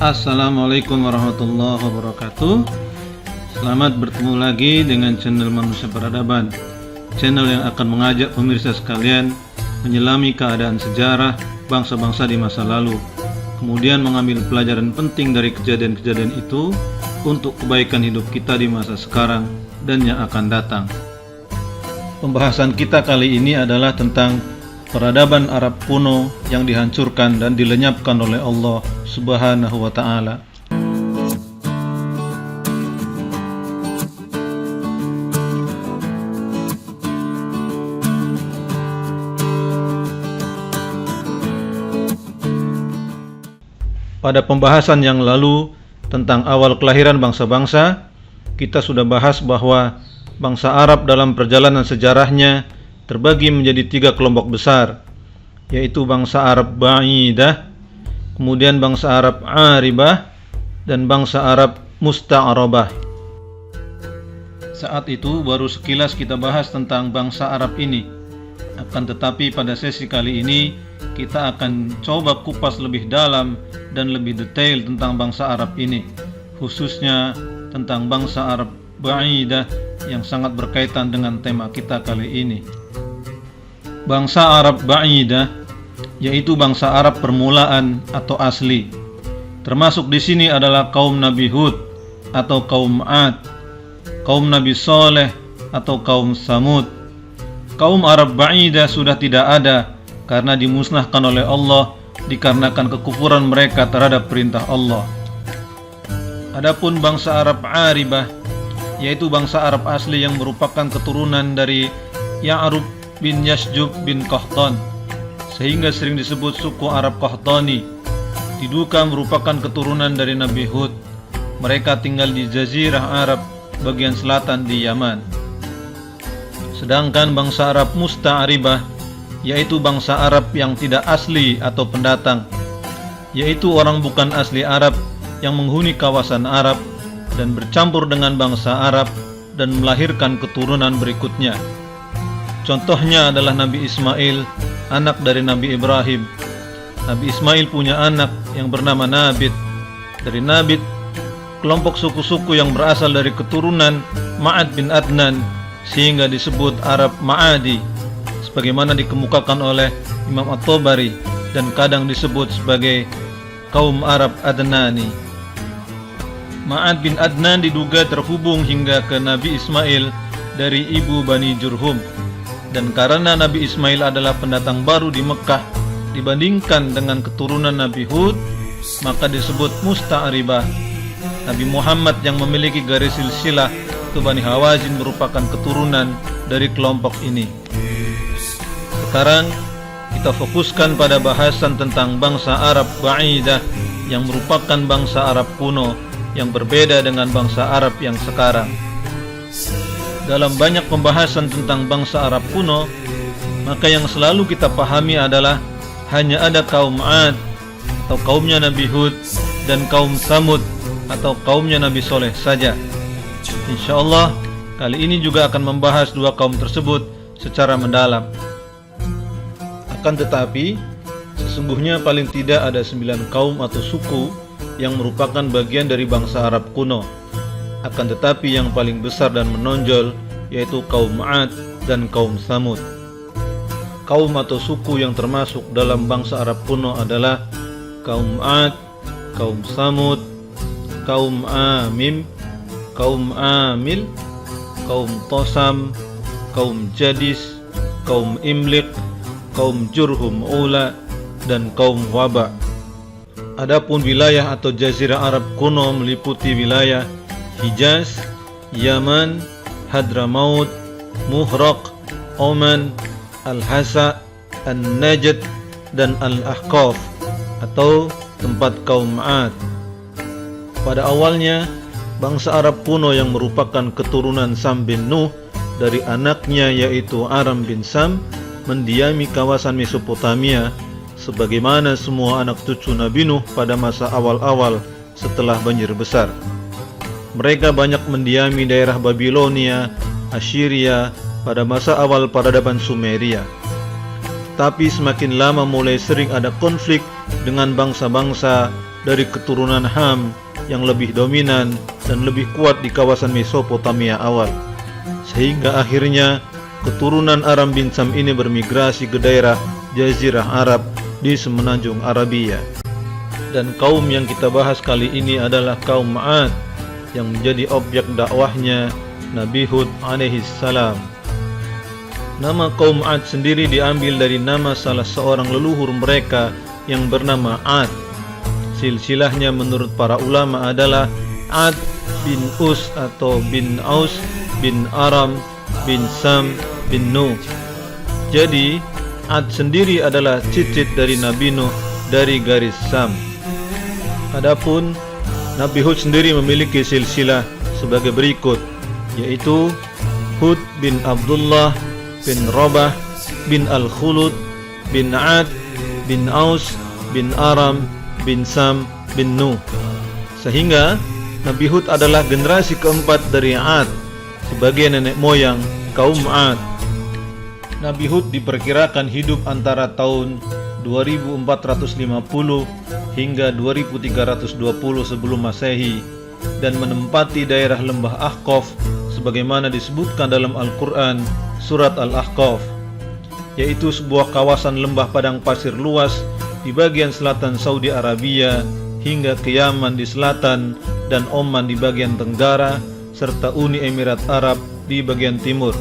Assalamualaikum warahmatullahi wabarakatuh. Selamat bertemu lagi dengan channel Manusia Peradaban, channel yang akan mengajak pemirsa sekalian menyelami keadaan sejarah bangsa-bangsa di masa lalu, kemudian mengambil pelajaran penting dari kejadian-kejadian itu untuk kebaikan hidup kita di masa sekarang dan yang akan datang. Pembahasan kita kali ini adalah tentang peradaban Arab kuno yang dihancurkan dan dilenyapkan oleh Allah Subhanahu wa Ta'ala. Pada pembahasan yang lalu tentang awal kelahiran bangsa-bangsa, kita sudah bahas bahwa bangsa Arab dalam perjalanan sejarahnya terbagi menjadi 3 kelompok besar, yaitu bangsa Arab Ba'idah, kemudian bangsa Arab Aribah, dan bangsa Arab Musta'arabah. Saat itu baru sekilas kita bahas tentang bangsa Arab ini. Akan tetapi pada sesi kali ini kita akan coba kupas lebih dalam dan lebih detail tentang bangsa Arab ini, khususnya tentang bangsa Arab Ba'idah yang sangat berkaitan dengan tema kita kali ini. Bangsa Arab Ba'idah yaitu bangsa Arab permulaan atau asli. Termasuk di sini adalah kaum Nabi Hud atau kaum Ad, kaum Nabi Saleh atau kaum Samud. Kaum Arab Ba'idah sudah tidak ada karena dimusnahkan oleh Allah dikarenakan kekufuran mereka terhadap perintah Allah. Adapun bangsa Arab Aribah yaitu bangsa Arab asli yang merupakan keturunan dari Ya'rub bin Yasjub bin Qahtan, sehingga sering disebut suku Arab Qahtani. Diduga merupakan keturunan dari Nabi Hud. Mereka tinggal di Jazirah Arab bagian selatan di Yaman. Sedangkan bangsa Arab Musta'aribah yaitu bangsa Arab yang tidak asli atau pendatang, yaitu orang bukan asli Arab yang menghuni kawasan Arab dan bercampur dengan bangsa Arab dan melahirkan keturunan berikutnya. Contohnya adalah Nabi Ismail, anak dari Nabi Ibrahim. Nabi Ismail punya anak yang bernama Nabit. Dari Nabit, kelompok suku-suku yang berasal dari keturunan Ma'ad bin Adnan, sehingga disebut Arab Ma'adi, sebagaimana dikemukakan oleh Imam At-Tabari, dan kadang disebut sebagai kaum Arab Adnani. Ma'ad bin Adnan diduga terhubung hingga ke Nabi Ismail dari ibu Bani Jurhum. Dan karena Nabi Ismail adalah pendatang baru di Mekah dibandingkan dengan keturunan Nabi Hud, maka disebut Musta'aribah. Nabi Muhammad yang memiliki garis silsilah ke Bani Hawazin merupakan keturunan dari kelompok ini. Sekarang kita fokuskan pada bahasan tentang bangsa Arab Ba'idah yang merupakan bangsa Arab kuno yang berbeda dengan bangsa Arab yang sekarang. Dalam banyak pembahasan tentang bangsa Arab kuno, maka yang selalu kita pahami adalah hanya ada kaum Ad atau kaumnya Nabi Hud dan kaum Samud atau kaumnya Nabi Soleh saja. InsyaAllah kali ini juga akan membahas 2 kaum tersebut secara mendalam. Akan tetapi sesungguhnya paling tidak ada 9 kaum atau suku yang merupakan bagian dari bangsa Arab kuno. Akan tetapi yang paling besar dan menonjol yaitu kaum Ad dan kaum Samud. Kaum atau suku yang termasuk dalam bangsa Arab kuno adalah kaum Ad, kaum Samud, kaum Amim, kaum Amil, kaum Tosam, kaum Jadis, kaum Imlik, kaum Jurhum Ula, dan kaum Waba. Adapun wilayah atau jazirah Arab kuno meliputi wilayah Hijaz, Yaman, Hadramaut, Muhraq, Oman, Al-Hasa, An-Najd, dan Al-Ahqaf atau tempat kaum Ad. Pada awalnya, bangsa Arab kuno yang merupakan keturunan Sam bin Nuh dari anaknya yaitu Aram bin Sam mendiami kawasan Mesopotamia sebagaimana semua anak cucu Nabi Nuh pada masa awal-awal setelah banjir besar. Mereka banyak mendiami daerah Babilonia, Assyria pada masa awal peradaban Sumeria. Tapi semakin lama mulai sering ada konflik dengan bangsa-bangsa dari keturunan Ham yang lebih dominan dan lebih kuat di kawasan Mesopotamia awal. Sehingga akhirnya keturunan Aram bin Sam ini bermigrasi ke daerah Jazirah Arab di semenanjung Arabia. Dan kaum yang kita bahas kali ini adalah kaum 'Ad yang menjadi objek dakwahnya Nabi Hud alaihi salam. Nama kaum 'Ad sendiri diambil dari nama salah seorang leluhur mereka yang bernama 'Ad. Silsilahnya menurut para ulama adalah 'Ad bin Us atau bin Aus bin Aram bin Sam bin Nuh. Jadi 'Ad sendiri adalah cicit dari Nabi Nuh dari garis Sam. Adapun Nabi Hud sendiri memiliki silsilah sebagai berikut, yaitu Hud bin Abdullah bin Rabah bin Al-Khulud bin 'Ad bin Aus bin Aram bin Sam bin Nuh. Sehingga Nabi Hud adalah generasi keempat dari 'Ad sebagai nenek moyang kaum 'Ad. Nabi Hud diperkirakan hidup antara tahun 2450 hingga 2320 sebelum Masehi dan menempati daerah lembah Ahqaf sebagaimana disebutkan dalam Al-Quran surat Al-Ahqaf, yaitu sebuah kawasan lembah padang pasir luas di bagian selatan Saudi Arabia hingga ke Yaman di selatan dan Oman di bagian tenggara serta Uni Emirat Arab di bagian timur.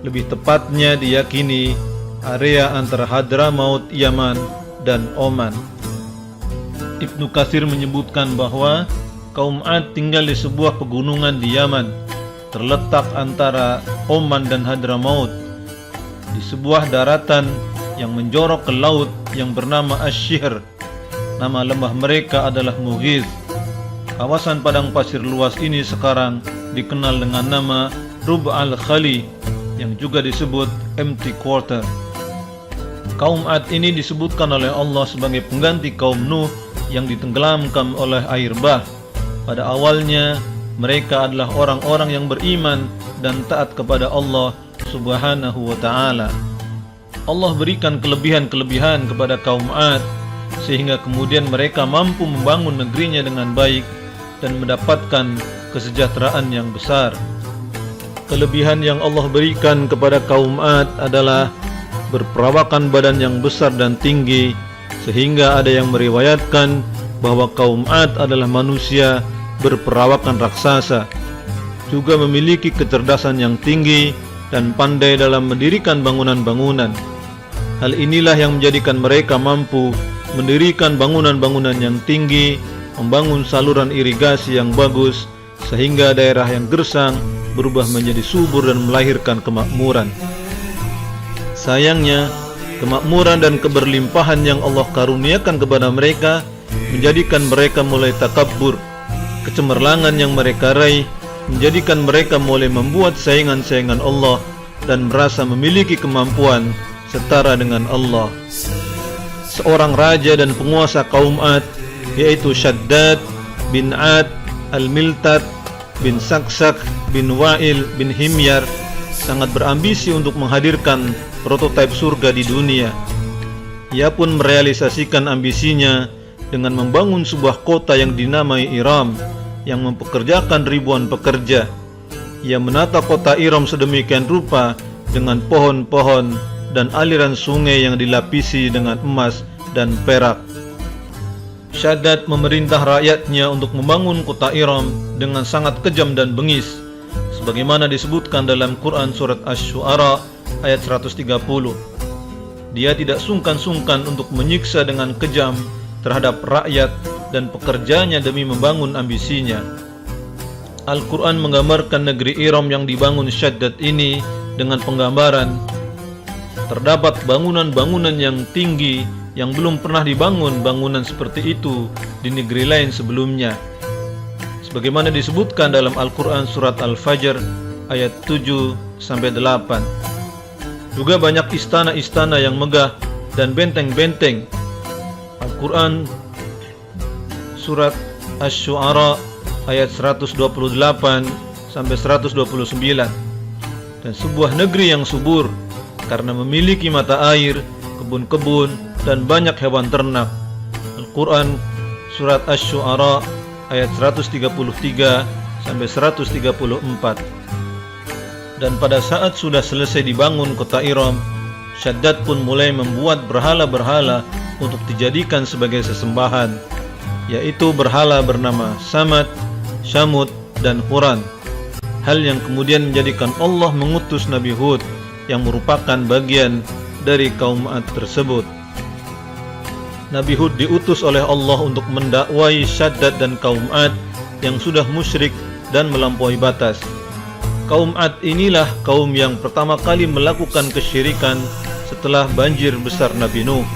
Lebih tepatnya diyakini area antara Hadramaut Yaman dan Oman. Ibnu Katsir menyebutkan bahwa kaum 'Ad tinggal di sebuah pegunungan di Yaman, terletak antara Oman dan Hadramaut, di sebuah daratan yang menjorok ke laut yang bernama Asy-Syihr. Nama lembah mereka adalah Mughith. Kawasan padang pasir luas ini sekarang dikenal dengan nama Rub' al-Khali yang juga disebut Empty Quarter. Kaum 'Ad ini disebutkan oleh Allah sebagai pengganti kaum Nuh yang ditenggelamkan oleh air bah. Pada awalnya mereka adalah orang-orang yang beriman dan taat kepada Allah Subhanahu wa ta'ala. Allah berikan kelebihan-kelebihan kepada kaum 'Ad sehingga kemudian mereka mampu membangun negerinya dengan baik dan mendapatkan kesejahteraan yang besar. Kelebihan yang Allah berikan kepada kaum 'Ad adalah berperawakan badan yang besar dan tinggi, sehingga ada yang meriwayatkan bahwa kaum 'Ad adalah manusia berperawakan raksasa, juga memiliki kecerdasan yang tinggi dan pandai dalam mendirikan bangunan-bangunan. Hal inilah yang menjadikan mereka mampu mendirikan bangunan-bangunan yang tinggi, membangun saluran irigasi yang bagus, sehingga daerah yang gersang berubah menjadi subur dan melahirkan kemakmuran. Sayangnya, kemakmuran dan keberlimpahan yang Allah karuniakan kepada mereka menjadikan mereka mulai takabbur. Kecemerlangan yang mereka raih menjadikan mereka mulai membuat saingan-saingan Allah dan merasa memiliki kemampuan setara dengan Allah. Seorang raja dan penguasa kaum 'Ad, yaitu Shaddad bin 'Ad al-Miltat bin Saksak bin Wa'il bin Himyar, sangat berambisi untuk menghadirkan prototipe surga di dunia. Ia pun merealisasikan ambisinya dengan membangun sebuah kota yang dinamai Iram yang mempekerjakan ribuan pekerja. Ia menata kota Iram sedemikian rupa dengan pohon-pohon dan aliran sungai yang dilapisi dengan emas dan perak. Shaddad memerintah rakyatnya untuk membangun kota Iram dengan sangat kejam dan bengis, sebagaimana disebutkan dalam Quran surat Asy-Syu'ara ayat 130. Dia tidak sungkan-sungkan untuk menyiksa dengan kejam terhadap rakyat dan pekerjanya demi membangun ambisinya. Al-Quran menggambarkan negeri Iram yang dibangun Shaddad ini dengan penggambaran terdapat bangunan-bangunan yang tinggi yang belum pernah dibangun bangunan seperti itu di negeri lain sebelumnya, sebagaimana disebutkan dalam Al-Quran surat Al-Fajr ayat 7-8. Juga banyak istana-istana yang megah dan benteng-benteng. Al-Quran surat Asy-Syu'ara ayat 128-129. Dan sebuah negeri yang subur karena memiliki mata air, kebun-kebun, dan banyak hewan ternak. Al-Quran surat Asy-Syu'ara ayat 133 sampai 134. Dan pada saat sudah selesai dibangun kota Iram, Syaddad pun mulai membuat berhala-berhala untuk dijadikan sebagai sesembahan, yaitu berhala bernama Samad, Syamud, dan Huran. Hal yang kemudian menjadikan Allah mengutus Nabi Hud yang merupakan bagian dari kaum Ad tersebut. Nabi Hud diutus oleh Allah untuk mendakwai Syaddad dan kaum Ad yang sudah musyrik dan melampaui batas. Kaum Ad inilah kaum yang pertama kali melakukan kesyirikan setelah banjir besar Nabi Nuh.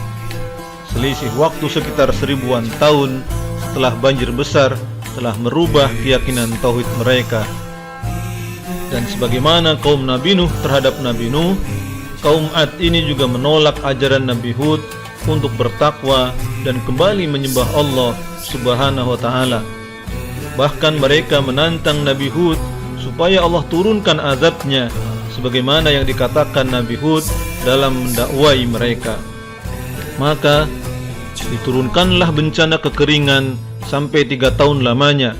Selisih waktu sekitar 1000-an tahun setelah banjir besar telah merubah keyakinan tauhid mereka. Dan sebagaimana kaum Nabi Nuh terhadap Nabi Nuh, kaum Ad ini juga menolak ajaran Nabi Hud untuk bertakwa dan kembali menyembah Allah Subhanahu wa ta'ala. Bahkan mereka menantang Nabi Hud supaya Allah turunkan azabnya sebagaimana yang dikatakan Nabi Hud dalam mendakwai mereka. Maka diturunkanlah bencana kekeringan sampai 3 tahun lamanya.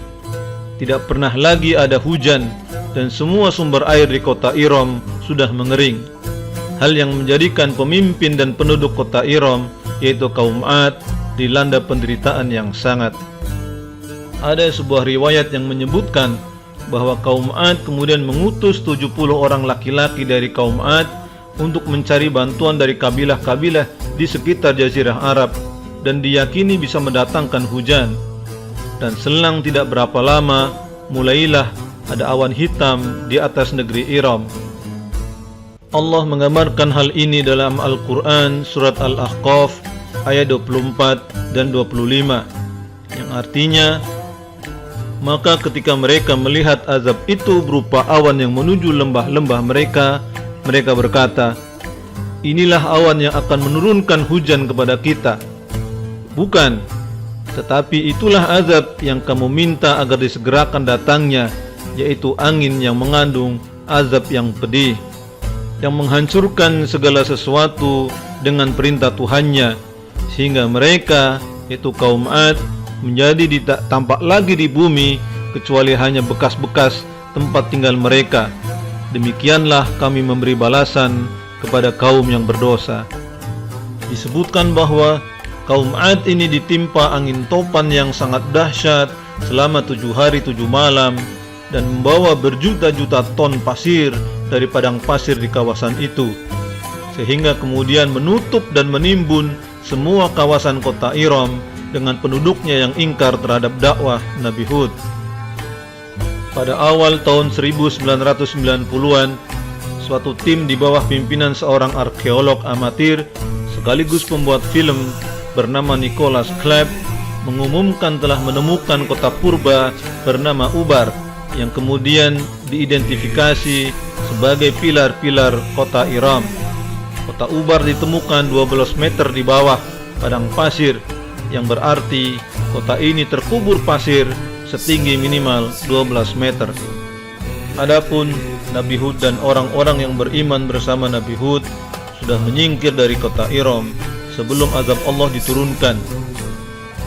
Tidak pernah lagi ada hujan dan semua sumber air di kota Iram sudah mengering. Hal yang menjadikan pemimpin dan penduduk kota Iram, yaitu kaum Ad, dilanda penderitaan yang sangat. Ada sebuah riwayat yang menyebutkan bahwa kaum Ad kemudian mengutus 70 orang laki-laki dari kaum Ad untuk mencari bantuan dari kabilah-kabilah di sekitar Jazirah Arab, dan diyakini bisa mendatangkan hujan. Dan selang tidak berapa lama, mulailah ada awan hitam di atas negeri Iram. Allah menggambarkan hal ini dalam Al-Quran surat Al-Ahqaf ayat 24 dan 25, yang artinya, maka ketika mereka melihat azab itu berupa awan yang menuju lembah-lembah mereka, mereka berkata, inilah awan yang akan menurunkan hujan kepada kita. Bukan, tetapi itulah azab yang kamu minta agar disegerakan datangnya, yaitu angin yang mengandung azab yang pedih, yang menghancurkan segala sesuatu dengan perintah Tuhannya, sehingga mereka, yaitu kaum Ad, menjadi tidak tampak lagi di bumi kecuali hanya bekas-bekas tempat tinggal mereka. Demikianlah kami memberi balasan kepada kaum yang berdosa. Disebutkan bahwa kaum Ad ini ditimpa angin topan yang sangat dahsyat selama 7 hari 7 malam dan membawa berjuta-juta ton pasir dari padang pasir di kawasan itu, sehingga kemudian menutup dan menimbun semua kawasan kota Iram dengan penduduknya yang ingkar terhadap dakwah Nabi Hud. Pada awal tahun 1990-an, suatu tim di bawah pimpinan seorang arkeolog amatir sekaligus pembuat film bernama Nicholas Clapp mengumumkan telah menemukan kota purba bernama Ubar yang kemudian diidentifikasi sebagai pilar-pilar kota Iram. Kota Ubar ditemukan 12 meter di bawah padang pasir, yang berarti kota ini terkubur pasir setinggi minimal 12 meter. Adapun Nabi Hud dan orang-orang yang beriman bersama Nabi Hud sudah menyingkir dari kota Iram sebelum azab Allah diturunkan.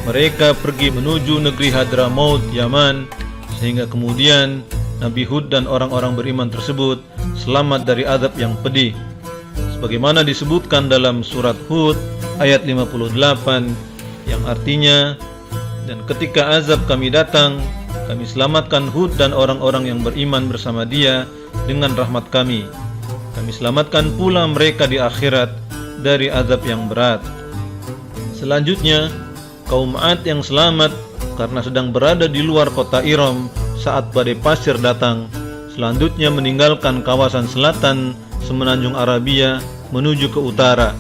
Mereka pergi menuju negeri Hadramaut, Yaman, sehingga kemudian Nabi Hud dan orang-orang beriman tersebut selamat dari azab yang pedih, sebagaimana disebutkan dalam surat Hud ayat 58, yang artinya, dan ketika azab kami datang, kami selamatkan Hud dan orang-orang yang beriman bersama dia dengan rahmat kami. Kami selamatkan pula mereka di akhirat dari azab yang berat. Selanjutnya, kaum Ad yang selamat karena sedang berada di luar kota Iram saat badai pasir datang, selanjutnya meninggalkan kawasan selatan semenanjung Arabia menuju ke utara,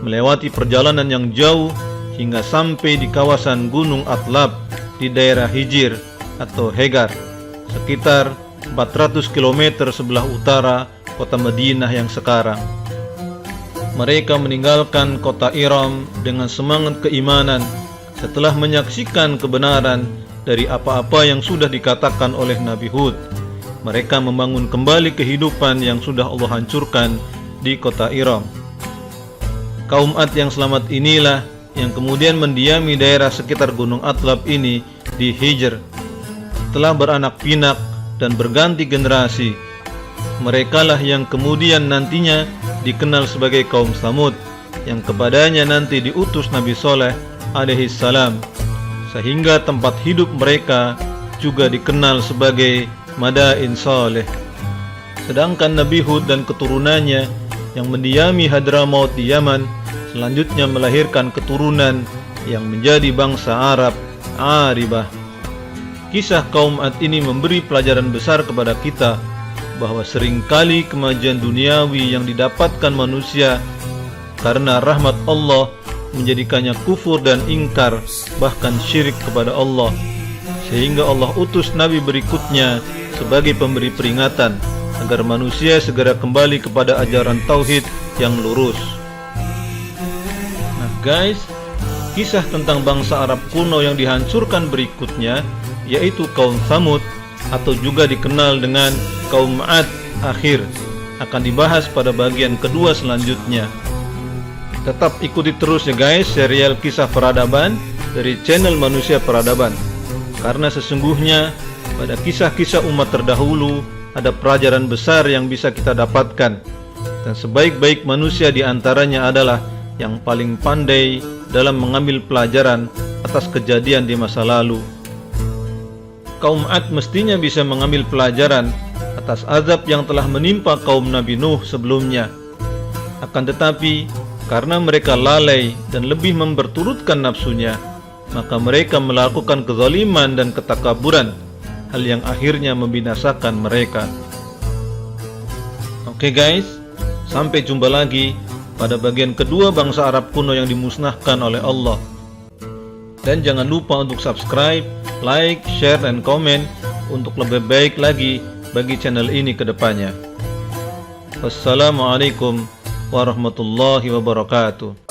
melewati perjalanan yang jauh hingga sampai di kawasan Gunung Atlab di daerah Hijir atau Hegar, sekitar 400 km sebelah utara kota Madinah yang sekarang. Mereka meninggalkan kota Iram dengan semangat keimanan setelah menyaksikan kebenaran dari apa-apa yang sudah dikatakan oleh Nabi Hud. Mereka membangun kembali kehidupan yang sudah Allah hancurkan di kota Iram. Kaum Ad yang selamat inilah yang kemudian mendiami daerah sekitar Gunung Atlab ini di Hijr. Telah beranak pinak dan berganti generasi. Merekalah yang kemudian nantinya dikenal sebagai kaum Tsamud, yang kepadanya nanti diutus Nabi Saleh alaihi salam, sehingga tempat hidup mereka juga dikenal sebagai Madain Saleh. Sedangkan Nabi Hud dan keturunannya yang mendiami Hadramaut di Yaman selanjutnya melahirkan keturunan yang menjadi bangsa Arab Aribah. Kisah kaum Ad ini memberi pelajaran besar kepada kita bahwa seringkali kemajuan duniawi yang didapatkan manusia karena rahmat Allah menjadikannya kufur dan ingkar, bahkan syirik kepada Allah, sehingga Allah utus Nabi berikutnya sebagai pemberi peringatan agar manusia segera kembali kepada ajaran tauhid yang lurus. Nah guys, kisah tentang bangsa Arab kuno yang dihancurkan berikutnya, yaitu kaum Tsamud atau juga dikenal dengan kaum Ad akhir, akan dibahas pada bagian kedua selanjutnya. Tetap ikuti terus ya guys serial kisah peradaban dari channel Manusia Peradaban, karena sesungguhnya pada kisah-kisah umat terdahulu ada pelajaran besar yang bisa kita dapatkan, dan sebaik-baik manusia diantaranya adalah yang paling pandai dalam mengambil pelajaran atas kejadian di masa lalu. Kaum Ad mestinya bisa mengambil pelajaran atas azab yang telah menimpa kaum Nabi Nuh sebelumnya. Akan tetapi, karena mereka lalai dan lebih memperturutkan nafsunya, maka mereka melakukan kezaliman dan ketakaburan, hal yang akhirnya membinasakan mereka. Oke guys, sampai jumpa lagi pada bagian kedua bangsa Arab kuno yang dimusnahkan oleh Allah. Dan jangan lupa untuk subscribe, like, share, dan komen untuk lebih baik lagi bagi channel ini ke depannya. Wassalamualaikum warahmatullahi wabarakatuh.